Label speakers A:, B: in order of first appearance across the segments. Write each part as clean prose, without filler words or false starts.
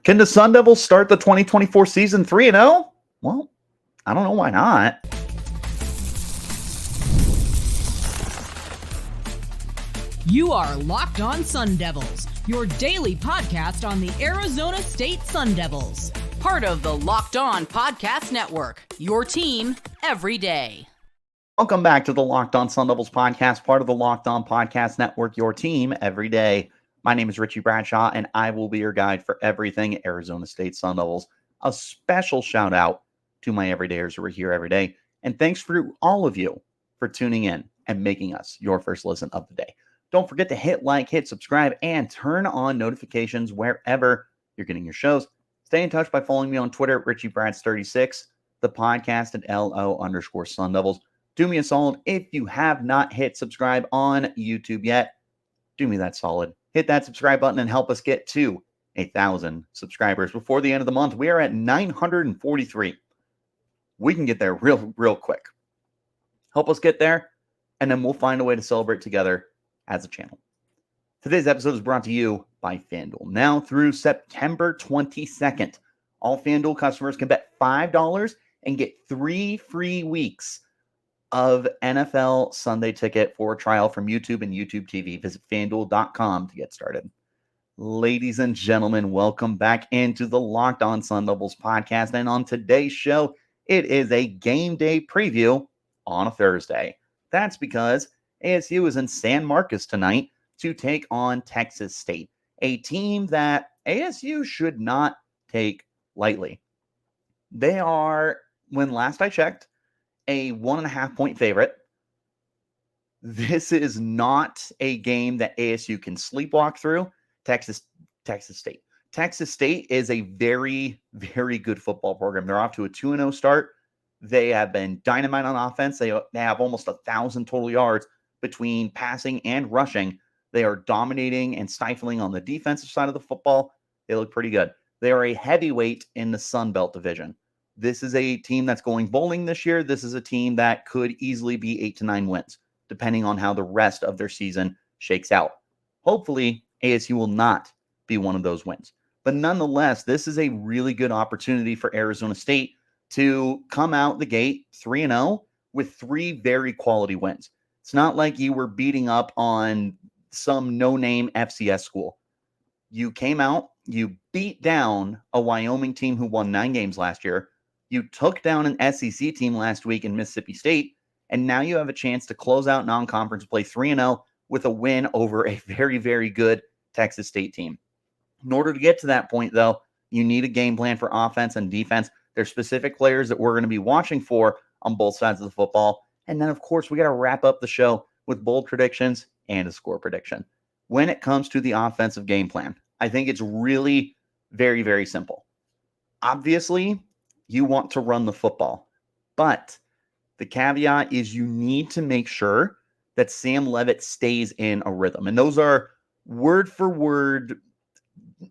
A: Can the Sun Devils start the 2024 season 3-0? Well, I don't know why not.
B: You are Locked On Sun Devils, your daily podcast on the Arizona State Sun Devils. Part of the Locked On Podcast Network, your team every day.
A: Welcome back to the Locked On Sun Devils podcast, part of the Locked On Podcast Network, your team every day. My name is Richie Bradshaw, and I will be your guide for everything Arizona State Sun Devils. A special shout out to my everydayers who are here every day. And thanks for all of you for tuning in and making us your first listen of the day. Don't forget to hit like, hit subscribe, and turn on notifications wherever you're getting your shows. Stay in touch by following me on Twitter at RichieBrads36, the podcast at LO_Sun Devils. Do me a solid. If you have not hit subscribe on YouTube yet, do me that solid. Hit that subscribe button and help us get to 1,000 subscribers before the end of the month. We are at 943. We can get there real quick. Help us get there, and then we'll find a way to celebrate together as a channel. Today's episode is brought to you by FanDuel. Now through September 22nd, all FanDuel customers can bet $5 and get 3 free weeks of NFL Sunday Ticket for a trial from YouTube and YouTube TV. Visit FanDuel.com to get started. Ladies and gentlemen, welcome back into the Locked On Sun Devils podcast. And on today's show, it is a game day preview on a Thursday. That's because ASU is in San Marcos tonight to take on Texas State, a team that ASU should not take lightly. They are, when last I checked, a 1.5-point favorite. This is not a game that ASU can sleepwalk through. Texas State. Texas State is a very, very good football program. They're off to a 2-0 start. They have been dynamite on offense. They have almost 1,000 total yards between passing and rushing. They are dominating and stifling on the defensive side of the football. They look pretty good. They are a heavyweight in the Sun Belt division. This is a team that's going bowling this year. This is a team that could easily be 8 to 9 wins, depending on how the rest of their season shakes out. Hopefully, ASU will not be one of those wins. But nonetheless, this is a really good opportunity for Arizona State to come out the gate 3-0 with 3 very quality wins. It's not like you were beating up on some no-name FCS school. You came out, you beat down a Wyoming team who won 9 games last year. You took down an SEC team last week in Mississippi State, and now you have a chance to close out non-conference play 3-0 with a win over a very, very good Texas State team. In order to get to that point, though, you need a game plan for offense and defense. There's specific players that we're going to be watching for on both sides of the football. And then, of course, we got to wrap up the show with bold predictions and a score prediction. When it comes to the offensive game plan, I think it's really very, very simple. Obviously, you want to run the football, but the caveat is you need to make sure that Sam Leavitt stays in a rhythm. And those are word for word,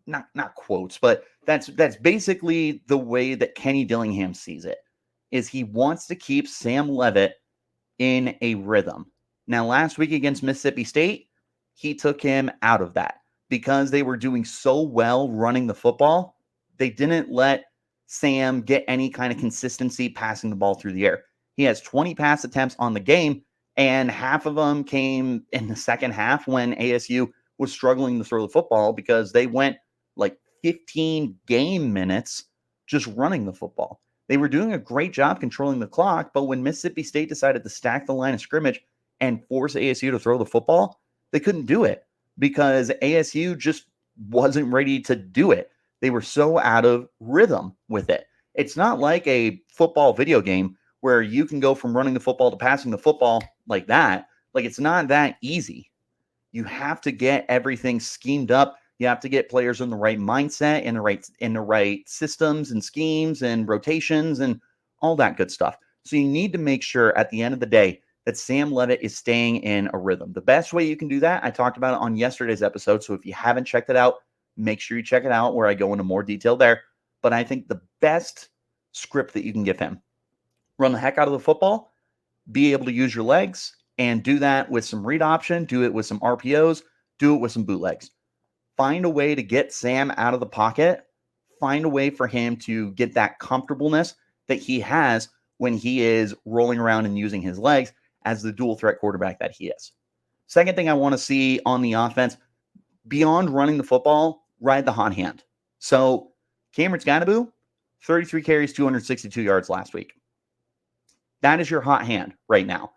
A: not quotes, but that's basically the way that Kenny Dillingham sees it, is he wants to keep Sam Leavitt in a rhythm. Now, last week against Mississippi State, he took him out of that because they were doing so well running the football. They didn't let Sam get any kind of consistency passing the ball through the air. He has 20 pass attempts on the game, and half of them came in the second half when ASU was struggling to throw the football because they went like 15 game minutes just running the football. They were doing a great job controlling the clock, but when Mississippi State decided to stack the line of scrimmage and force ASU to throw the football, they couldn't do it because ASU just wasn't ready to do it. They were so out of rhythm with it. It's not like a football video game where you can go from running the football to passing the football like that. Like, it's not that easy. You have to get everything schemed up. You have to get players in the right mindset, in the right systems and schemes and rotations and all that good stuff. So you need to make sure at the end of the day that Sam Leavitt is staying in a rhythm. The best way you can do that, I talked about it on yesterday's episode. So if you haven't checked it out, make sure you check it out where I go into more detail there. But I think the best script that you can give him, run the heck out of the football, be able to use your legs, and do that with some read option, do it with some RPOs, do it with some bootlegs. Find a way to get Sam out of the pocket find a way for him to get that comfortableness that he has when he is rolling around and using his legs as the dual threat quarterback that he is. Second thing I want to see on the offense, beyond running the football, ride the hot hand. So Cameron Skattebo, 33 carries, 262 yards last week. That is your hot hand right now.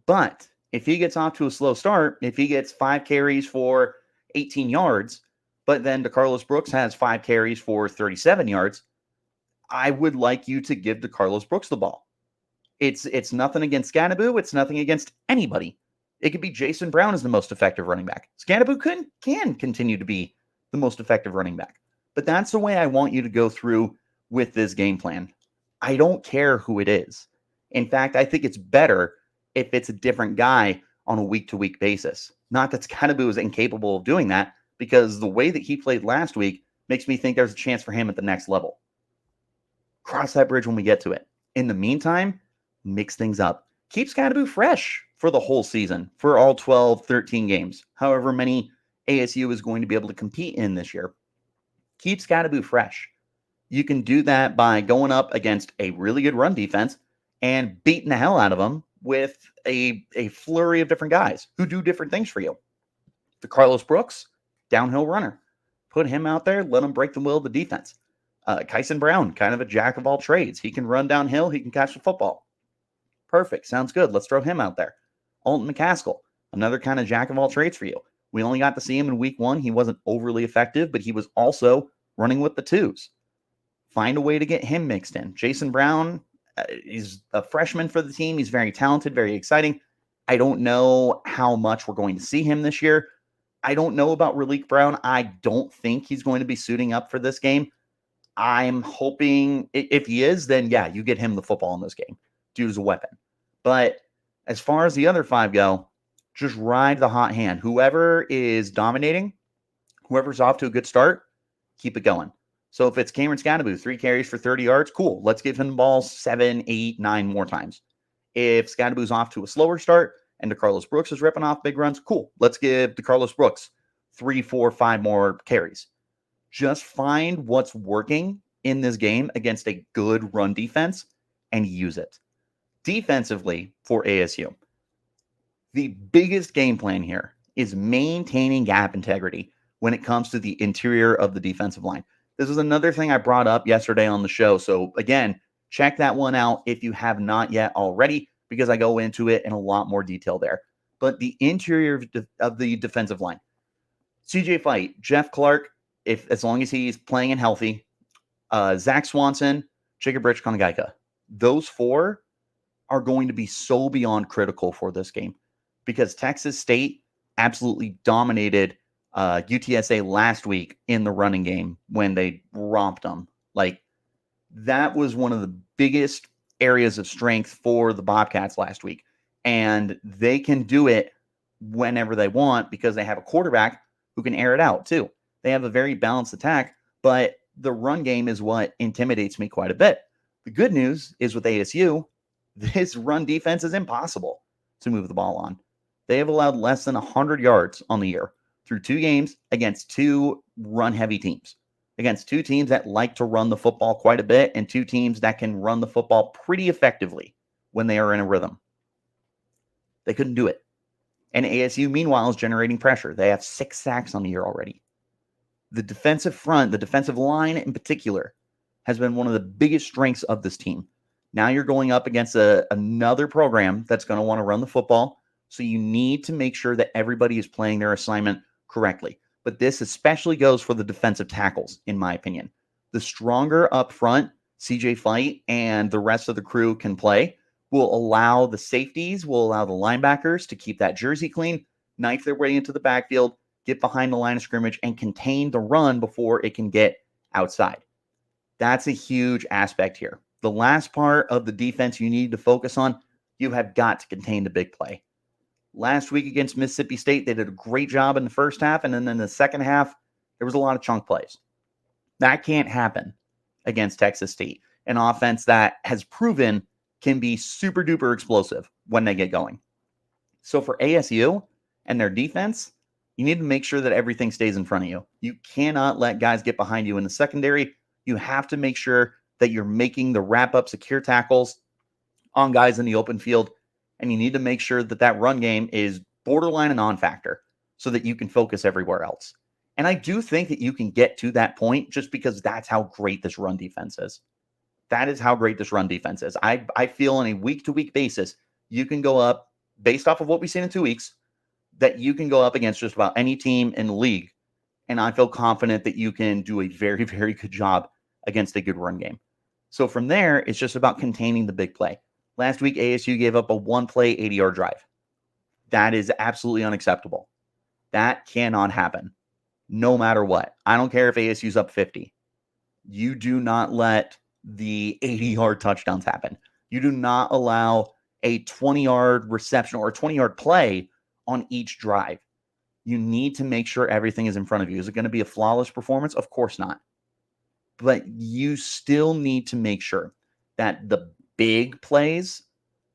A: But if he gets off to a slow start, if he gets 5 carries for 18 yards, but then DeCarlos Brooks has 5 carries for 37 yards, I would like you to give DeCarlos Brooks the ball. It's nothing against Skattebo. It's nothing against anybody. It could be Jason Brown as the most effective running back. Skattebo can continue to be the most effective running back. But that's the way I want you to go through with this game plan. I don't care who it is. In fact, I think it's better if it's a different guy on a week-to-week basis. Not that Skattebo is incapable of doing that, because the way that he played last week makes me think there's a chance for him at the next level. Cross that bridge when we get to it. In the meantime, mix things up. Keep Skattebo fresh for the whole season, for all 12, 13 games, however many ASU is going to be able to compete in this year. Keep Skattebo fresh. You can do that by going up against a really good run defense and beating the hell out of them with a flurry of different guys who do different things for you. DeCarlos Brooks, downhill runner. Put him out there, let him break the will of the defense. Kyson Brown, kind of a jack of all trades. He can run downhill, he can catch the football. Perfect, sounds good. Let's throw him out there. Alton McCaskill, another kind of jack of all trades for you. We only got to see him in week 1. He wasn't overly effective, but he was also running with the twos. Find a way to get him mixed in. Jason Brown, he's a freshman for the team. He's very talented, very exciting. I don't know how much we're going to see him this year. I don't know about Raleek Brown. I don't think he's going to be suiting up for this game. I'm hoping if he is, then yeah, you get him the football in this game. Dude's a weapon. But as far as the other 5 go, just ride the hot hand. Whoever is dominating, whoever's off to a good start, keep it going. So if it's Cameron Skattebo, 3 carries for 30 yards, cool. Let's give him the ball 7, 8, 9 more times. If Skattebo's off to a slower start and DeCarlos Brooks is ripping off big runs, cool. Let's give DeCarlos Brooks 3, 4, 5 more carries. Just find what's working in this game against a good run defense and use it. Defensively for ASU, the biggest game plan here is maintaining gap integrity when it comes to the interior of the defensive line. This is another thing I brought up yesterday on the show. So again, check that one out if you have not yet already, because I go into it in a lot more detail there. But the interior of the defensive line, CJ Fight, Jeff Clark, as long as he's playing and healthy, Zach Swanson, Jacob Rich-Konagaika, those 4 are going to be so beyond critical for this game, because Texas State absolutely dominated UTSA last week in the running game when they romped them. Like, that was one of the biggest areas of strength for the Bobcats last week. And they can do it whenever they want because they have a quarterback who can air it out too. They have a very balanced attack, but the run game is what intimidates me quite a bit. The good news is with ASU, this run defense is impossible to move the ball on. They have allowed less than 100 yards on the year through 2 games against 2 run-heavy teams, against 2 teams that like to run the football quite a bit and 2 teams that can run the football pretty effectively when they are in a rhythm. They couldn't do it. And ASU, meanwhile, is generating pressure. They have 6 sacks on the year already. The defensive front, the defensive line in particular, has been one of the biggest strengths of this team. Now you're going up against another program that's going to want to run the football, so you need to make sure that everybody is playing their assignment correctly. But this especially goes for the defensive tackles, in my opinion. The stronger up front CJ Fight and the rest of the crew can play will allow the safeties, will allow the linebackers to keep that jersey clean, knife their way into the backfield, get behind the line of scrimmage, and contain the run before it can get outside. That's a huge aspect here. The last part of the defense you need to focus on, you have got to contain the big play. Last week against Mississippi State, they did a great job in the first half, and then in the second half, there was a lot of chunk plays. That can't happen against Texas State, an offense that has proven can be super duper explosive when they get going. So for ASU and their defense, you need to make sure that everything stays in front of you. You cannot let guys get behind you in the secondary You have to make sure that you're making the wrap-up secure tackles on guys in the open field, and you need to make sure that that run game is borderline a non-factor so that you can focus everywhere else. And I do think that you can get to that point just because that's how great this run defense is. That is how great this run defense is. I feel on a week-to-week basis, you can go up, based off of what we've seen in 2 weeks, that you can go up against just about any team in the league. And I feel confident that you can do a very, very good job against a good run game. So from there, it's just about containing the big play. Last week, ASU gave up a one-play 80-yard drive. That is absolutely unacceptable. That cannot happen, no matter what. I don't care if ASU's up 50. You do not let the 80-yard touchdowns happen. You do not allow a 20-yard reception or a 20-yard play on each drive. You need to make sure everything is in front of you. Is it going to be a flawless performance? Of course not. But you still need to make sure that the big plays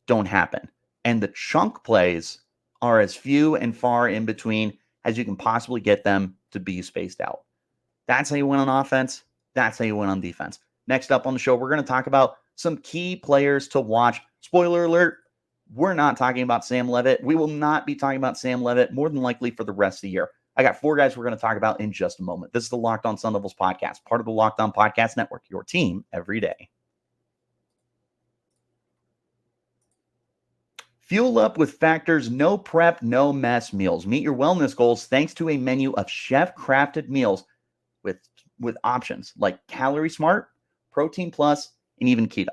A: don't happen. And the chunk plays are as few and far in between as you can possibly get them to be spaced out. That's how you win on offense. That's how you win on defense. Next up on the show, we're going to talk about some key players to watch. Spoiler alert, we're not talking about Sam Leavitt. We will not be talking about Sam Leavitt more than likely for the rest of the year. I got 4 guys we're going to talk about in just a moment. This is the Locked On Sun Devils podcast, part of the Locked On Podcast Network, your team every day. Fuel up with Factor's no prep, no mess meals. Meet your wellness goals thanks to a menu of chef-crafted meals with options like Calorie Smart, Protein Plus, and even Keto.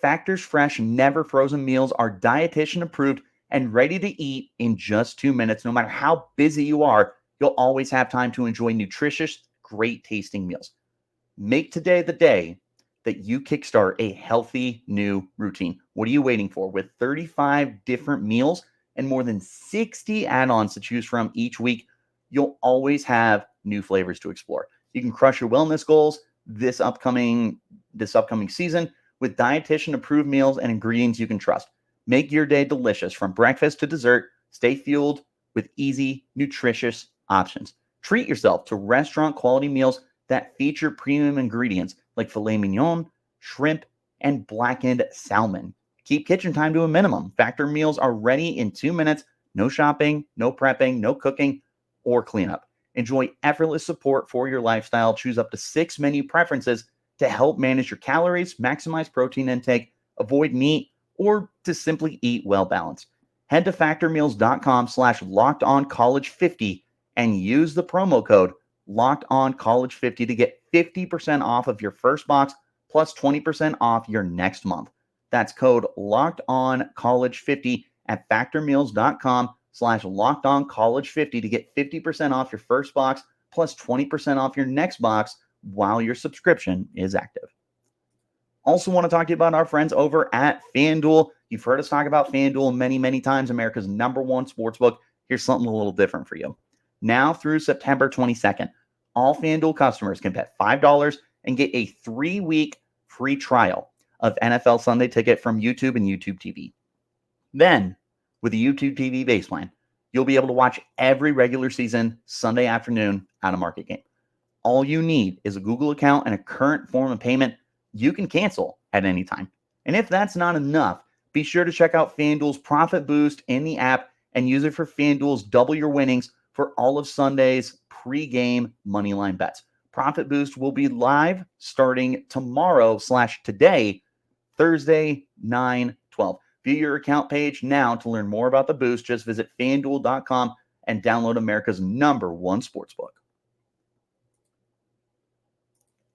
A: Factor's fresh, never frozen meals are dietitian approved and ready to eat in just 2 minutes. No matter how busy you are, you'll always have time to enjoy nutritious, great tasting meals. Make today the day that you kickstart a healthy new routine. What are you waiting for? With 35 different meals and more than 60 add-ons to choose from each week, you'll always have new flavors to explore. You can crush your wellness goals this upcoming season with dietitian-approved meals and ingredients you can trust. Make your day delicious from breakfast to dessert. Stay fueled with easy, nutritious options. Treat yourself to restaurant-quality meals that feature premium ingredients like filet mignon, shrimp, and blackened salmon. Keep kitchen time to a minimum. Factor meals are ready in 2 minutes. No shopping, no prepping, no cooking, or cleanup. Enjoy effortless support for your lifestyle. Choose up to 6 menu preferences to help manage your calories, maximize protein intake, avoid meat, or to simply eat well balanced. Head to factormeals.com/lockedoncollege50 and use the promo code LOCKEDONCollege50 to get 50% off of your first box plus 20% off your next month. That's code LOCKEDONCollege50 at factormeals.com/lockedoncollege50 to get 50% off your first box plus 20% off your next box while your subscription is active. Also want to talk to you about our friends over at FanDuel. You've heard us talk about FanDuel many, many times, America's #1 sportsbook. Here's something a little different for you. Now through September 22nd, all FanDuel customers can bet $5 and get a 3-week free trial of NFL Sunday Ticket from YouTube and YouTube TV. Then, with the YouTube TV base plan, you'll be able to watch every regular season Sunday afternoon out-of-market game. All you need is a Google account and a current form of payment you can cancel at any time. And if that's not enough, be sure to check out FanDuel's Profit Boost in the app and use it for FanDuel's Double Your Winnings for all of Sunday's pre-game moneyline bets. Profit Boost will be live starting tomorrow/today, Thursday, 9/12. View your account page now to learn more about the boost. Just visit FanDuel.com and download America's #1 sportsbook.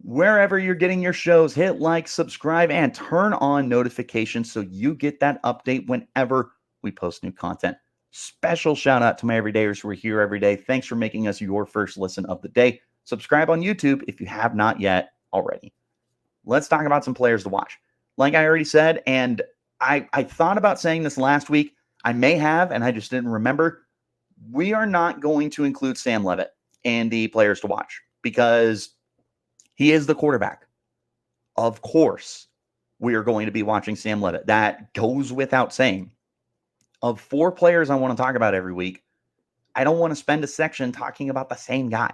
A: Wherever you're getting your shows, hit like, subscribe, and turn on notifications so you get that update whenever we post new content. Special shout out to my everydayers who are here every day. Thanks for making us your first listen of the day. Subscribe on YouTube if you have not yet already. Let's talk about some players to watch. Like I already said, and I thought about saying this last week. I may have, and I just didn't remember. We are not going to include Sam Leavitt in the players to watch because he is the quarterback. Of course, we are going to be watching Sam Leavitt. That goes without saying. Of 4 players I want to talk about every week, I don't want to spend a section talking about the same guy.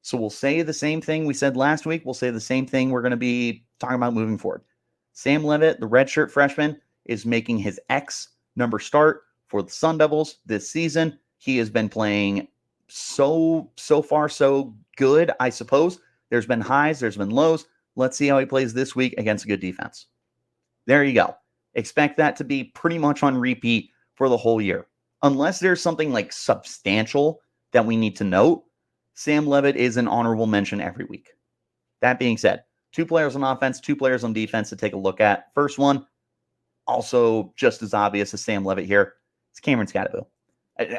A: So we'll say the same thing we said last week. We'll say the same thing we're going to be talking about moving forward. Sam Leavitt, the redshirt freshman, is making his X number start for the Sun Devils this season. He has been playing so far so good, I suppose. There's been highs, there's been lows. Let's see how he plays this week against a good defense. There you go. Expect that to be pretty much on repeat for the whole year. Unless there's something like substantial that we need to note, Sam Leavitt is an honorable mention every week. That being said, 2 players on offense, 2 players on defense to take a look at. First one, also just as obvious as Sam Leavitt here, it's Cameron Skattebo.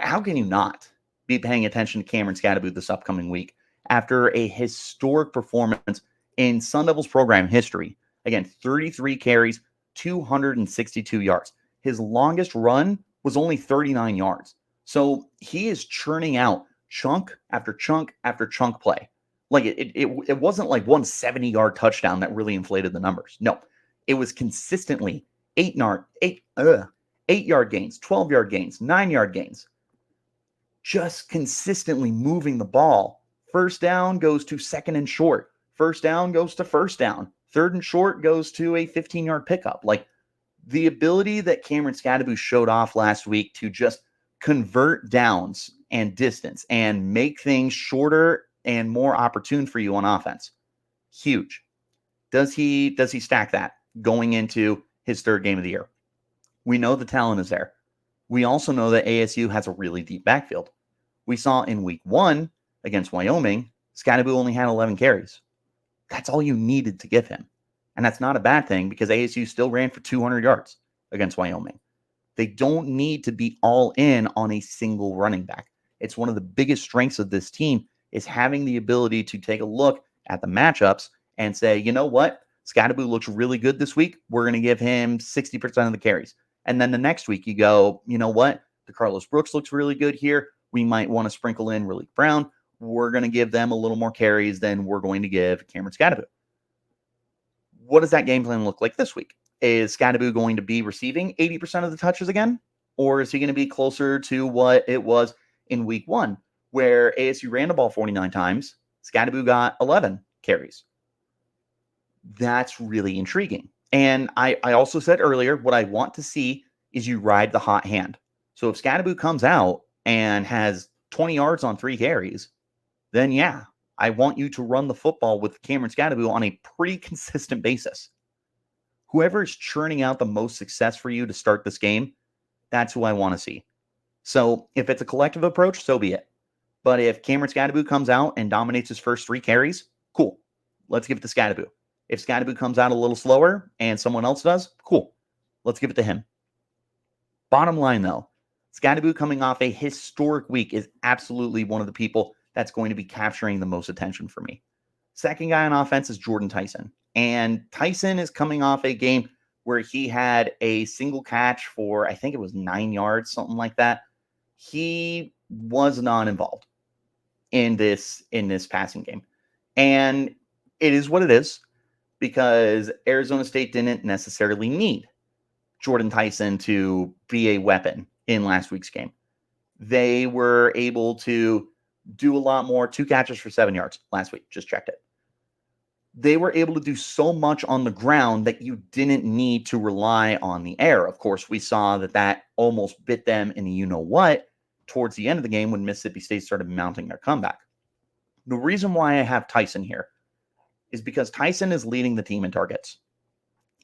A: How can you not be paying attention to Cameron Skattebo this upcoming week after a historic performance in Sun Devils program history? Again, 33 carries, 262 yards. His longest run was only 39 yards. So he is churning out chunk after chunk after chunk play. Like it wasn't like one 70-yard touchdown that really inflated the numbers. No, it was consistently 8-yard gains, 12-yard gains, 9-yard gains. Just consistently moving the ball. First down goes to second and short. First down goes to first down. Third and short goes to a 15-yard pickup. Like the ability that Cameron Skattebo showed off last week to just convert downs and distance and make things shorter and more opportune for you on offense. Huge. Does he stack that going into his third game of the year? We know the talent is there. We also know that ASU has a really deep backfield. We saw in week 1 against Wyoming, Skattebo only had 11 carries. That's all you needed to give him. And that's not a bad thing because ASU still ran for 200 yards against Wyoming. They don't need to be all in on a single running back. It's one of the biggest strengths of this team is having the ability to take a look at the matchups and say, you know what? Skattebo looks really good this week. We're going to give him 60% of the carries. And then the next week you go, you know what? The Carlos Brooks looks really good here. We might want to sprinkle in Raleek Brown. We're going to give them a little more carries than we're going to give Cameron Skattebo. What does that game plan look like this week? Is Skattebo going to be receiving 80% of the touches again? Or is he going to be closer to what it was in week 1, where ASU ran the ball 49 times, Skattebo got 11 carries? That's really intriguing. And I also said earlier, what I want to see is you ride the hot hand. So if Skattebo comes out and has 20 yards on 3 carries, then yeah, I want you to run the football with Cameron Skattebo on a pretty consistent basis. Whoever is churning out the most success for you to start this game, that's who I want to see. So if it's a collective approach, so be it. But if Cameron Skattebo comes out and dominates his first 3 carries, cool. Let's give it to Skattebo. If Skattebo comes out a little slower and someone else does, cool. Let's give it to him. Bottom line, though, Skattebo coming off a historic week is absolutely one of the people that's going to be capturing the most attention for me. Second guy on offense is Jordan Tyson. And Tyson is coming off a game where he had a single catch for, I think it was 9 yards, something like that. He was not involved in this passing game. And it is what it is because Arizona State didn't necessarily need Jordan Tyson to be a weapon in last week's game. They were able to do a lot more. 2 catches for 7 yards last week. Just checked it. They were able to do so much on the ground that you didn't need to rely on the air. Of course, we saw that almost bit them in the you-know-what towards the end of the game when Mississippi State started mounting their comeback. The reason why I have Tyson here is because Tyson is leading the team in targets.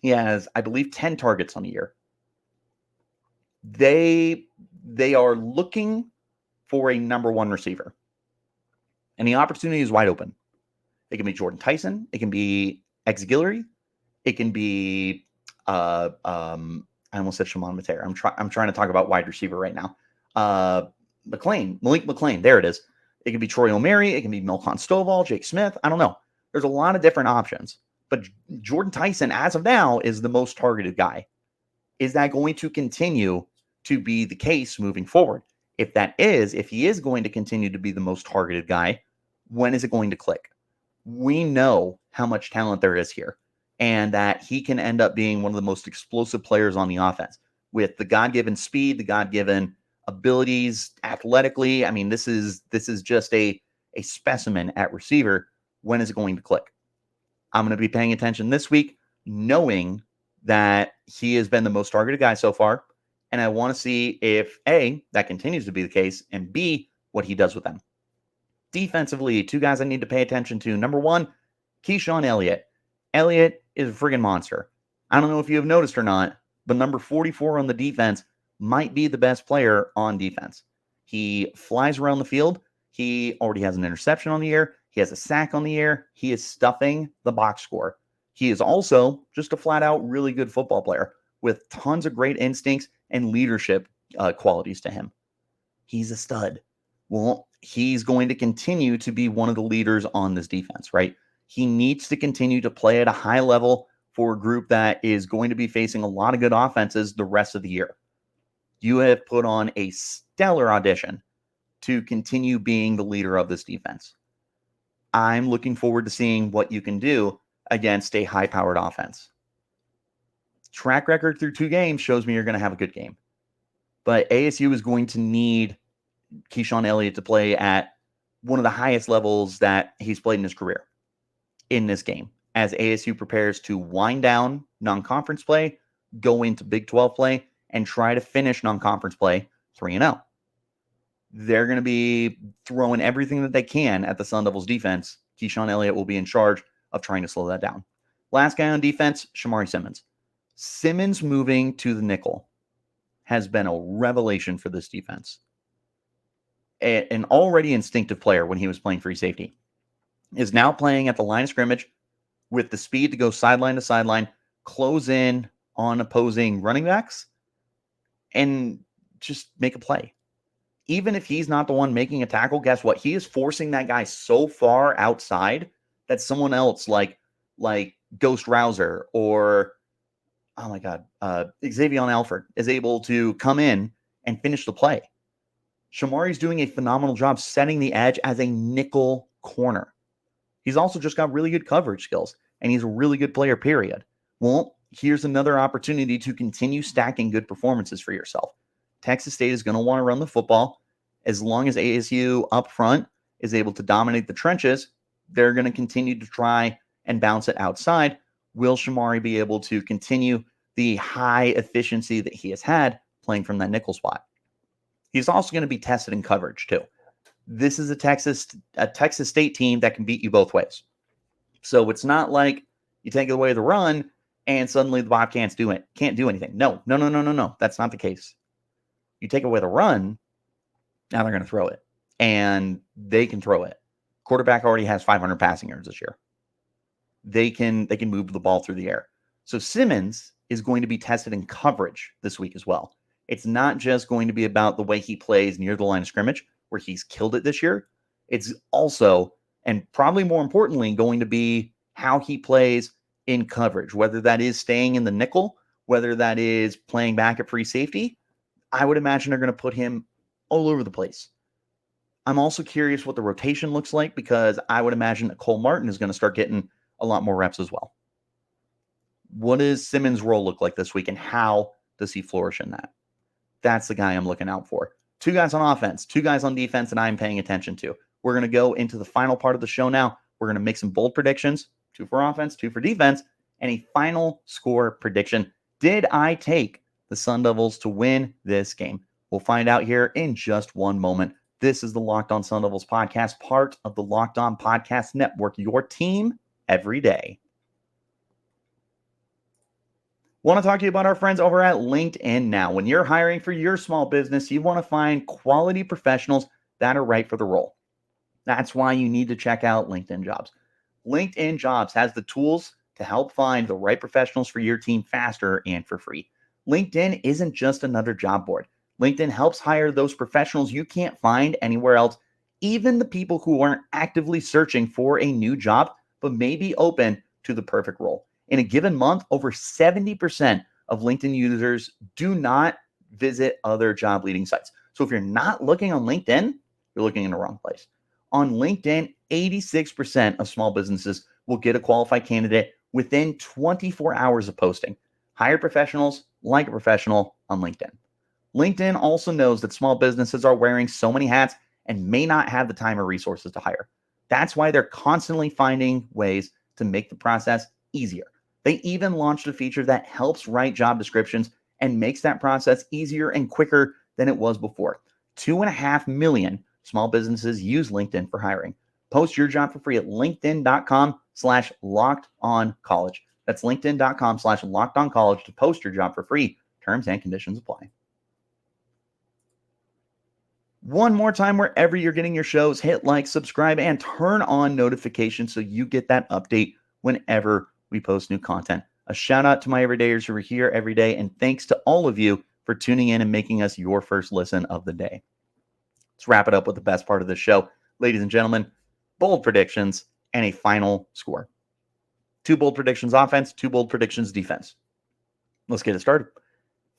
A: He has, I believe, 10 targets on the year. They are looking for a number 1 receiver. And the opportunity is wide open. It can be Jordan Tyson. It can be Auxiliary. It can be I almost said Shimon Matera. I'm trying to talk about wide receiver right now. Malik McLean. There it is. It can be Troy O'Mary. It can be Milcon Stovall, Jake Smith. I don't know. There's a lot of different options. But Jordan Tyson, as of now, is the most targeted guy. Is that going to continue to be the case moving forward? If he is going to continue to be the most targeted guy, when is it going to click? We know how much talent there is here and that he can end up being one of the most explosive players on the offense with the God-given speed, the God-given abilities athletically. I mean, this is just a a specimen at receiver. When is it going to click? I'm going to be paying attention this week, knowing that he has been the most targeted guy so far. And I want to see if A, that continues to be the case, and B, what he does with them. Defensively, two guys I need to pay attention to. Number one, Keyshawn Elliott. Elliott is a friggin' monster. I don't know if you have noticed or not, but number 44 on the defense might be the best player on defense. He flies around the field. He already has an interception on the year. He has a sack on the year. He is stuffing the box score. He is also just a flat-out really good football player with tons of great instincts and leadership qualities to him. He's a stud. Well, he's going to continue to be one of the leaders on this defense, right? He needs to continue to play at a high level for a group that is going to be facing a lot of good offenses the rest of the year. You have put on a stellar audition to continue being the leader of this defense. I'm looking forward to seeing what you can do against a high-powered offense. Track record through 2 games shows me you're going to have a good game. But ASU is going to need Keyshawn Elliott to play at one of the highest levels that he's played in his career in this game, as ASU prepares to wind down non-conference play, go into Big 12 play, and try to finish non-conference play 3-0. They're going to be throwing everything that they can at the Sun Devils defense. Keyshawn Elliott will be in charge of trying to slow that down. Last guy on defense, Shamari Simmons. Simmons moving to the nickel has been a revelation for this defense. An already instinctive player when he was playing free safety is now playing at the line of scrimmage with the speed to go sideline to sideline, close in on opposing running backs, and just make a play. Even if he's not the one making a tackle, guess what? He is forcing that guy so far outside that someone else like Ghost Rouser or, oh my God, Xavier Alford is able to come in and finish the play. Shamari's doing a phenomenal job setting the edge as a nickel corner. He's also just got really good coverage skills, and he's a really good player, period. Well, here's another opportunity to continue stacking good performances for yourself. Texas State is going to want to run the football. As long as ASU up front is able to dominate the trenches, they're going to continue to try and bounce it outside. Will Shamari be able to continue the high efficiency that he has had playing from that nickel spot? He's also going to be tested in coverage too. This is a Texas State team that can beat you both ways. So it's not like you take away the run and suddenly the Bobcats can't do anything. No. That's not the case. You take away the run, now they're going to throw it. And they can throw it. Quarterback already has 500 passing yards this year. They can move the ball through the air. So Simmons is going to be tested in coverage this week as well. It's not just going to be about the way he plays near the line of scrimmage, where he's killed it this year. It's also, and probably more importantly, going to be how he plays in coverage, whether that is staying in the nickel, whether that is playing back at free safety. I would imagine they're going to put him all over the place. I'm also curious what the rotation looks like, because I would imagine that Cole Martin is going to start getting a lot more reps as well. What does Simmons' role look like this week, and how does he flourish in that? That's the guy I'm looking out for. 2 guys on offense, 2 guys on defense that I'm paying attention to. We're going to go into the final part of the show now. We're going to make some bold predictions, 2 for offense, 2 for defense, and a final score prediction. Did I take the Sun Devils to win this game? We'll find out here in just one moment. This is the Locked On Sun Devils podcast, part of the Locked On Podcast Network, your team every day. Want to talk to you about our friends over at LinkedIn now. When you're hiring for your small business, you want to find quality professionals that are right for the role. That's why you need to check out LinkedIn Jobs. LinkedIn Jobs has the tools to help find the right professionals for your team faster and for free. LinkedIn isn't just another job board. LinkedIn helps hire those professionals you can't find anywhere else, even the people who aren't actively searching for a new job, but may be open to the perfect role. In a given month, over 70% of LinkedIn users do not visit other job leading sites. So if you're not looking on LinkedIn, you're looking in the wrong place. On LinkedIn, 86% of small businesses will get a qualified candidate within 24 hours of posting. Hire professionals like a professional on LinkedIn. LinkedIn also knows that small businesses are wearing so many hats and may not have the time or resources to hire. That's why they're constantly finding ways to make the process easier. They even launched a feature that helps write job descriptions and makes that process easier and quicker than it was before. 2.5 million small businesses use LinkedIn for hiring. Post your job for free at linkedin.com/lockedoncollege. That's linkedin.com/lockedoncollege to post your job for free. Terms and conditions apply. One more time, wherever you're getting your shows, hit like, subscribe, and turn on notifications so you get that update whenever we post new content. A shout out to my everydayers who are here every day, and thanks to all of you for tuning in and making us your first listen of the day. Let's wrap it up with the best part of the show. Ladies and gentlemen, bold predictions and a final score. 2 bold predictions offense, 2 bold predictions defense. Let's get it started.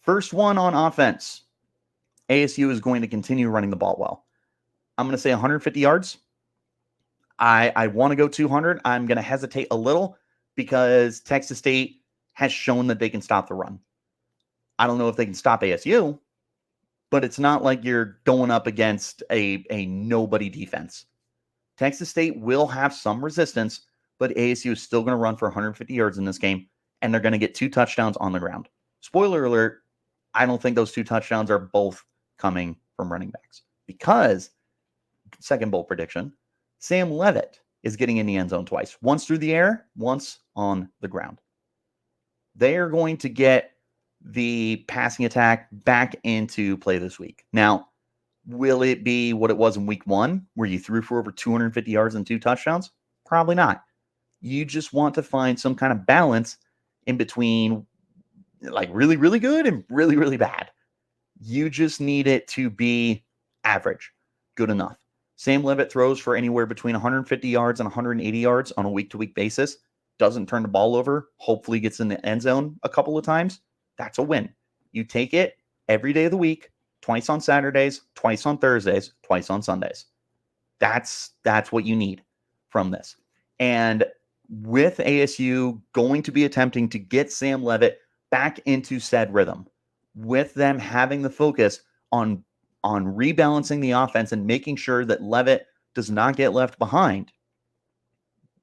A: First one on offense. ASU is going to continue running the ball well. I'm going to say 150 yards. I want to go 200. I'm going to hesitate a little because Texas State has shown that they can stop the run. I don't know if they can stop ASU, but it's not like you're going up against a nobody defense. Texas State will have some resistance, but ASU is still going to run for 150 yards in this game, and they're going to get 2 touchdowns on the ground. Spoiler alert, I don't think those 2 touchdowns are both coming from running backs because, second bold prediction, Sam Leavitt is getting in the end zone twice. Once through the air, once on the ground. They are going to get the passing attack back into play this week. Now, will it be what it was in week 1 where you threw for over 250 yards and 2 touchdowns? Probably not. You just want to find some kind of balance in between like really, really good and really, really bad. You just need it to be average, good enough. Sam Leavitt throws for anywhere between 150 yards and 180 yards on a week-to-week basis. Doesn't turn the ball over. Hopefully gets in the end zone a couple of times. That's a win. You take it every day of the week, twice on Saturdays, twice on Thursdays, twice on Sundays. That's what you need from this. And with ASU going to be attempting to get Sam Leavitt back into said rhythm, with them having the focus on rebalancing the offense and making sure that Leavitt does not get left behind,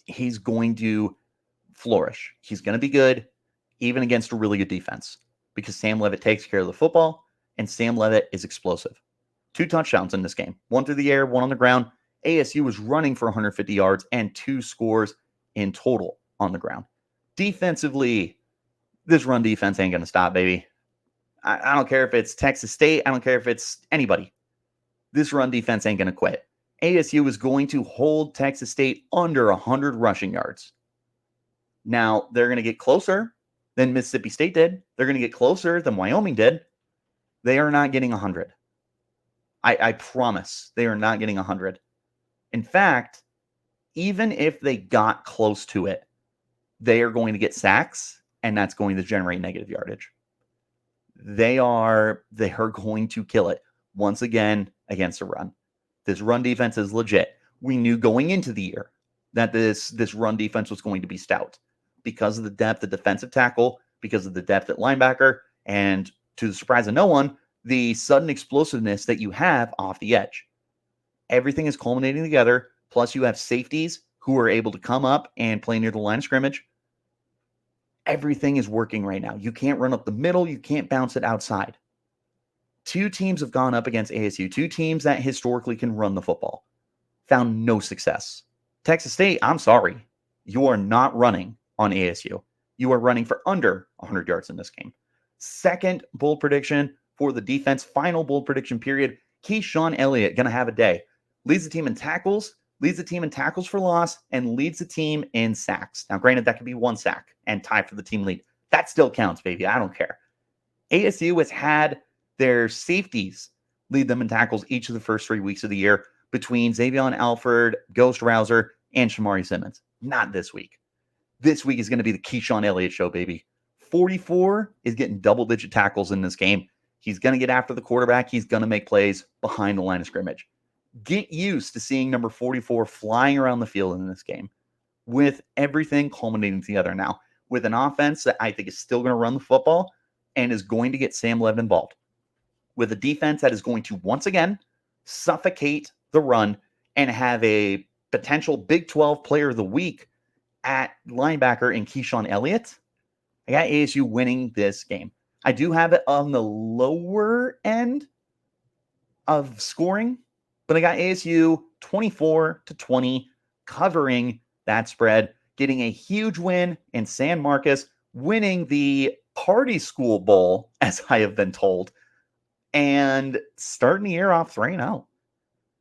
A: he's going to flourish. He's going to be good even against a really good defense because Sam Leavitt takes care of the football and Sam Leavitt is explosive. 2 touchdowns in this game, 1 through the air, 1 on the ground. ASU was running for 150 yards and 2 scores in total on the ground. Defensively, this run defense ain't going to stop, baby. I don't care if it's Texas State. I don't care if it's anybody. This run defense ain't going to quit. ASU is going to hold Texas State under 100 rushing yards. Now, they're going to get closer than Mississippi State did. They're going to get closer than Wyoming did. They are not getting 100. I promise they are not getting 100. In fact, even if they got close to it, they are going to get sacks, and that's going to generate negative yardage. They are going to kill it once again against the run. This run defense is legit. We knew going into the year that this run defense was going to be stout because of the depth at defensive tackle, because of the depth at linebacker, and to the surprise of no one, the sudden explosiveness that you have off the edge. Everything is culminating together. Plus, you have safeties who are able to come up and play near the line of scrimmage. Everything is working right now. You can't run up the middle. You can't bounce it outside. 2 teams have gone up against ASU. 2 teams that historically can run the football. Found no success. Texas State, I'm sorry. You are not running on ASU. You are running for under 100 yards in this game. Second bold prediction for the defense. Final bold prediction period. Keyshawn Elliott going to have a day. Leads the team in tackles. Leads the team in tackles for loss, and leads the team in sacks. Now, granted, that could be 1 sack and tie for the team lead. That still counts, baby. I don't care. ASU has had their safeties lead them in tackles each of the first 3 weeks of the year between Xavion Alford, Ghost Rouser, and Shamari Simmons. Not this week. This week is going to be the Keyshawn Elliott show, baby. 44 is getting double-digit tackles in this game. He's going to get after the quarterback. He's going to make plays behind the line of scrimmage. Get used to seeing number 44 flying around the field in this game with everything culminating together now with an offense that I think is still going to run the football and is going to get Sam Leavitt involved, with a defense that is going to once again suffocate the run and have a potential Big 12 player of the week at linebacker in Keyshawn Elliott. I got ASU winning this game. I do have it on the lower end of scoring, but I got ASU 24-20 covering that spread, getting a huge win in San Marcos, winning the Party School Bowl, as I have been told, and starting the year off 3-0,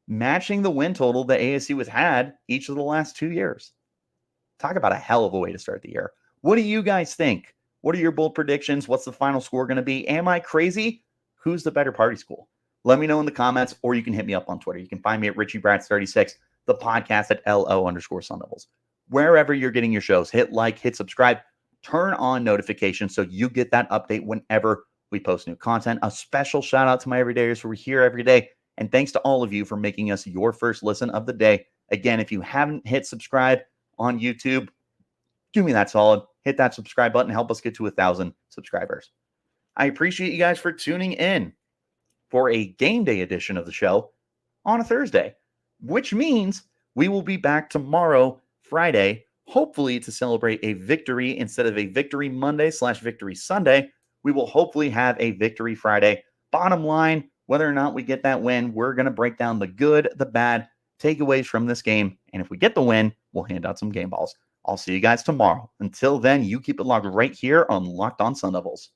A: matching the win total that ASU has had each of the last 2 years. Talk about a hell of a way to start the year. What do you guys think? What are your bold predictions? What's the final score going to be? Am I crazy? Who's the better party school? Let me know in the comments, or you can hit me up on Twitter. You can find me at Richie Bradshaw36, the podcast at LO_Sun Devils. Wherever you're getting your shows, hit like, hit subscribe, turn on notifications so you get that update whenever we post new content. A special shout out to my everydayers who are here every day. And thanks to all of you for making us your first listen of the day. Again, if you haven't hit subscribe on YouTube, do me that solid. Hit that subscribe button. Help us get to 1,000 subscribers. I appreciate you guys for tuning in for a game day edition of the show on a Thursday, which means we will be back tomorrow, Friday, hopefully to celebrate a victory instead of a Victory Monday / Victory Sunday. We will hopefully have a Victory Friday. Bottom line, whether or not we get that win, we're going to break down the good, the bad, takeaways from this game. And if we get the win, we'll hand out some game balls. I'll see you guys tomorrow. Until then, you keep it locked right here on Locked On Sun Devils.